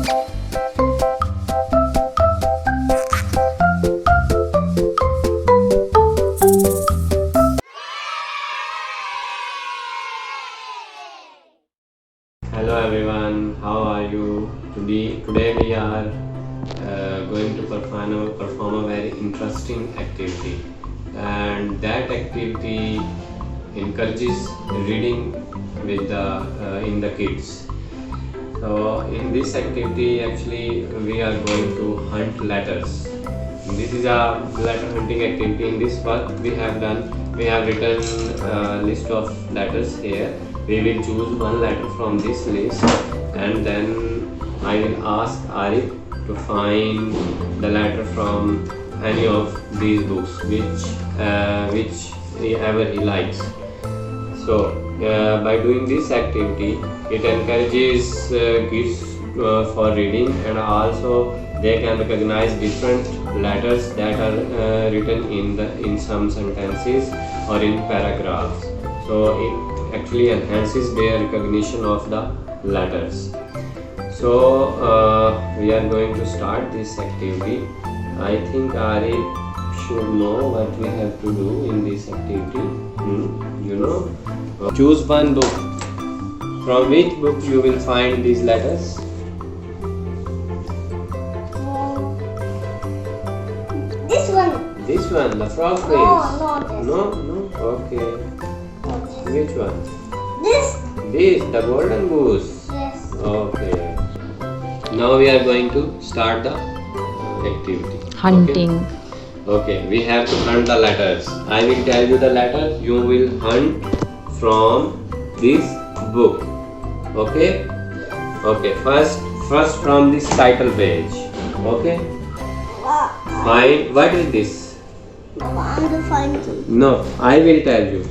Hello everyone, how are you? Today we are going to perform a very interesting activity, and that activity encourages reading with in the kids. So in this activity actually we are going to hunt letters. This is a letter hunting activity. In this work we have written a list of letters here. We will choose one letter from this list, and then I will ask Arif to find the letter from any of these books, whichever he likes. So by doing this activity, it encourages kids for reading, and also they can recognize different letters that are written in some sentences or in paragraphs. So it actually enhances their recognition of the letters. So we are going to start this activity. I think Arif should know what we have to do in this activity. You know, choose one book. From which book you will find these letters? This one. This one, the frog prince. No, this. No. Okay. Which one? This. This, the golden goose. Yes. Okay. Now we are going to start the activity. Hunting. Okay, we have to hunt the letters. I will tell you the letter. You will hunt from this book. Okay? Okay. First from this title page. Okay. Find. What is this? I'm the find No, I will tell you.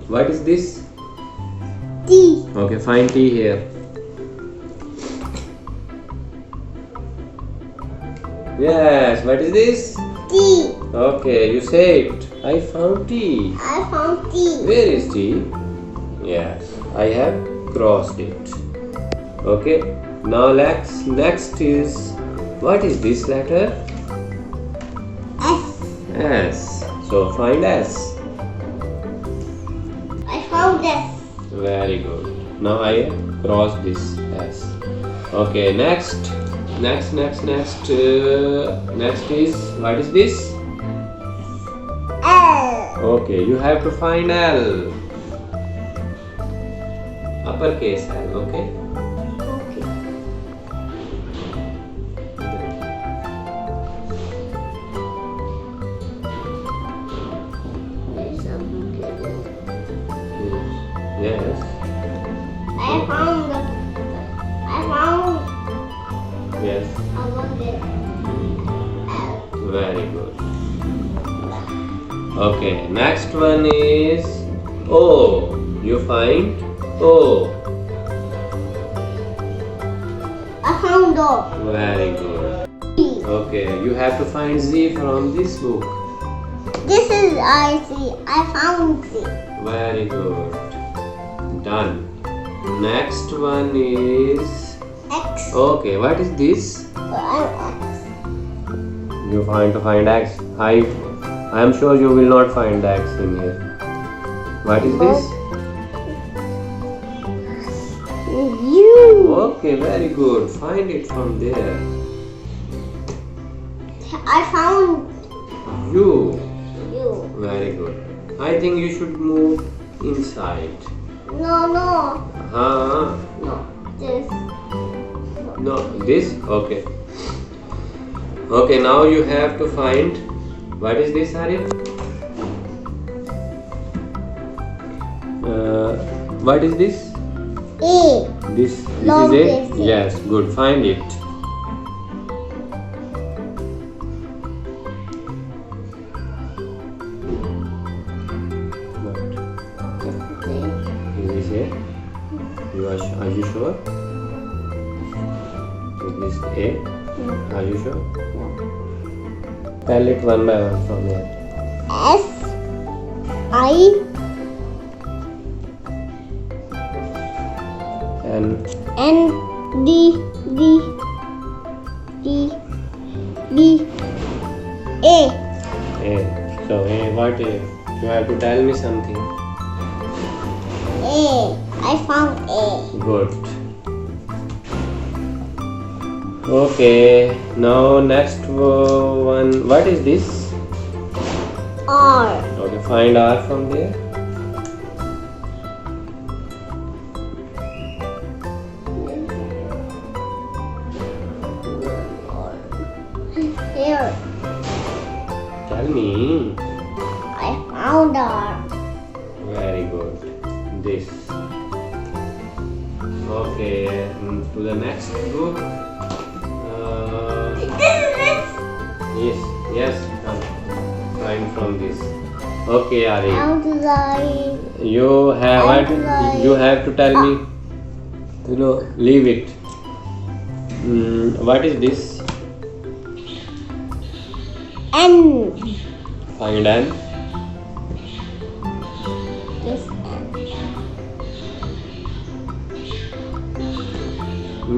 What is this? T. Okay, find T here. Yes, what is this? T. Okay, you say it. I found T. I found T. Where is T? Yes, I have crossed it. Okay, now next is, what is this letter? S. S. So find S. I found S. Very good. Now I cross this S. Okay, next is, what is this? L. Okay, you have to find L. Uppercase L, okay? Okay. Yes. I found Yes. this. L. Very good. Okay, next one is O. You find O. I found O. Very good. T. Okay, you have to find Z from this book. This is I C. I found C. Very good. Done. Next one is, X. okay, what is this? I'm X. You to find X. I am sure you will not find the X in here. What is this? U. Okay, very good. Find it from there. I found U. U. Very good. I think you should move inside. No. No, This. this? Okay. Okay, now you have to find, what is this, Arif? What is this? A. This Long is face. A? Yes, good. Find it. Is this A? Are you sure? Is this A? Are you sure? Tell it one by one from here. S. I. N. N. D. D. What is? You have to tell me something. A. I found A. Good. Okay. Now next one. What is this? R. Okay. Find R from there. Here. Tell me. I found R. Very good. This. Okay. To the next book. Yes. Yes. Find from this. Okay, Ari. How do I? You have you have to tell me. Leave it. What is this? N. Find N. This N.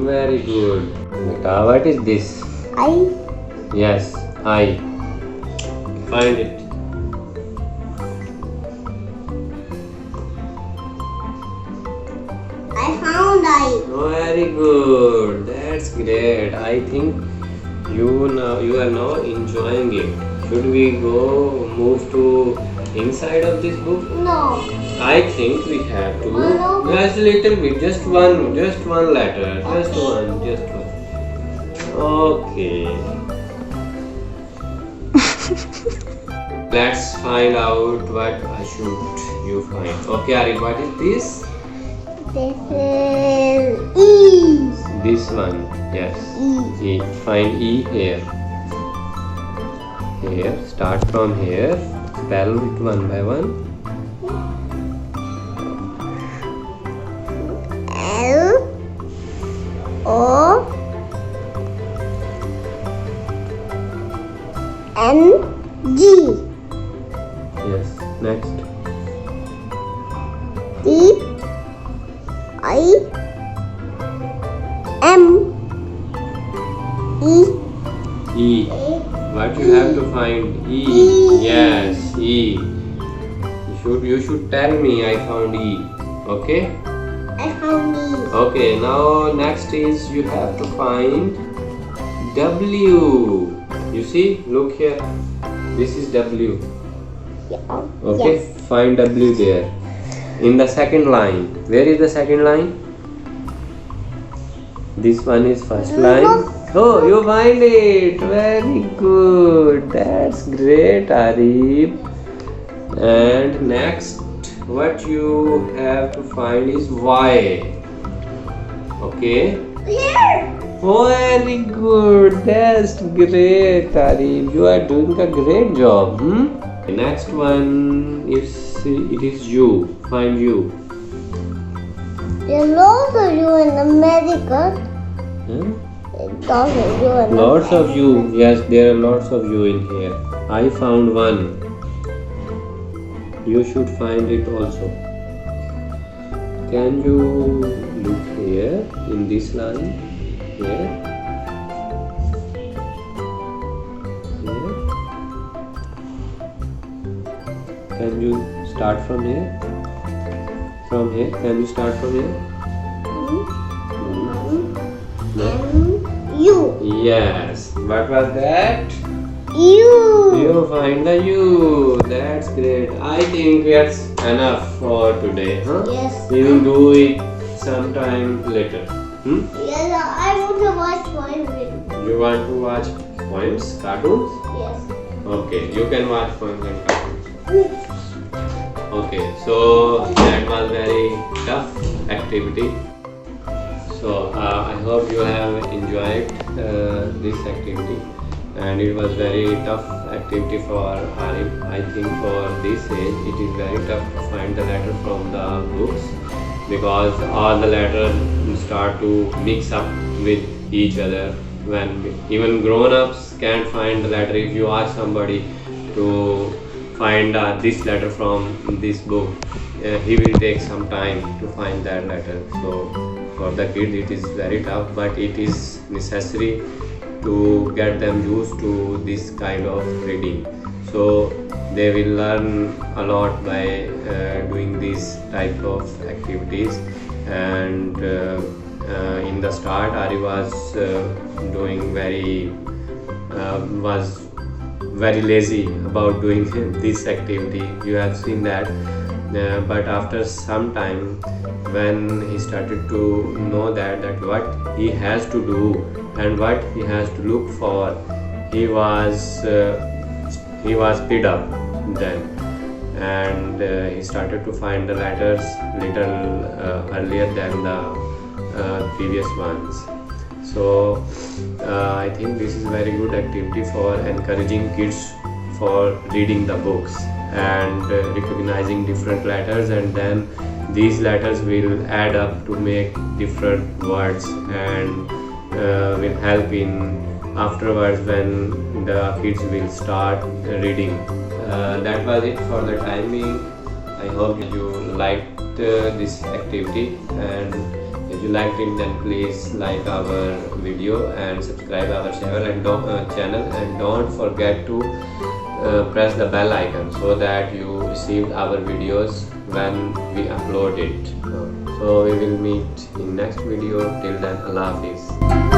Very good. Beta, what is this? I. Yes, I. Find it. I found I. Very good. That's great. I think you are now enjoying it. Should we go move to inside of this book? No. I think we have to. No. Just a little bit. Just one letter. Just one. Okay. Let's find out what should you find. Okay, Ari, what is this? This is E. This one. Yes. E. E. Find E here. Here. Start from here. Spell it one by one. L. O. N. G. Yes. Next. D. I. M. E. E. A. What you have to find? E. E. Yes. E. You should tell me I found E. Okay? I found E. Okay. Now next is you have to find W. You see? Look here. This is W. Yeah. Okay? Yes. Find W there. In the second line. Where is the second line? This one is first line. Oh, you find it. Very good. That's great, Arif. And next, what you have to find is Y. Okay? Here. Very good. That's great, Arif. You are doing a great job. Next one is it is U. Find U. There's lots of you in America. Hmm? There's lots of you in Lots of U. Yes, there are lots of U in here. I found one. You should find it also. Can you look here in this line? Here. Here. Can you start from here? From here? Can you start from here? No. U. Yes. What was that? U. You find the U. That's great. I think that's enough for today, huh? Yes. We will do it sometime later. Yes, I want to watch one. You want to watch poems, cartoons? Yes. Okay, you can watch poems and cartoons. Okay, so that was very tough activity. So I hope you have enjoyed this activity, and it was very tough activity for Arif. I think for this age it is very tough to find the letter from the books, because all the letters start to mix up with each other. When even grown-ups can't find the letter, if you ask somebody to find this letter from this book, he will take some time to find that letter. So for the kids it is very tough, but it is necessary to get them used to this kind of reading. So they will learn a lot by doing these type of activities. And in the start, Ari was doing was very lazy about doing this activity. You have seen that. But after some time, when he started to know that what he has to do and what he has to look for, he was speed up then. And he started to find the letters little earlier than the previous ones. So I think this is very good activity for encouraging kids for reading the books and recognizing different letters, and then these letters will add up to make different words, and will help in afterwards when the kids will start reading. That was it for the time being. I hope you liked this activity, and if you liked it, then please like our video and subscribe our channel, and don't forget to press the bell icon so that you receive our videos when we upload it. So we will meet in next video. Till then, Allah Hafiz.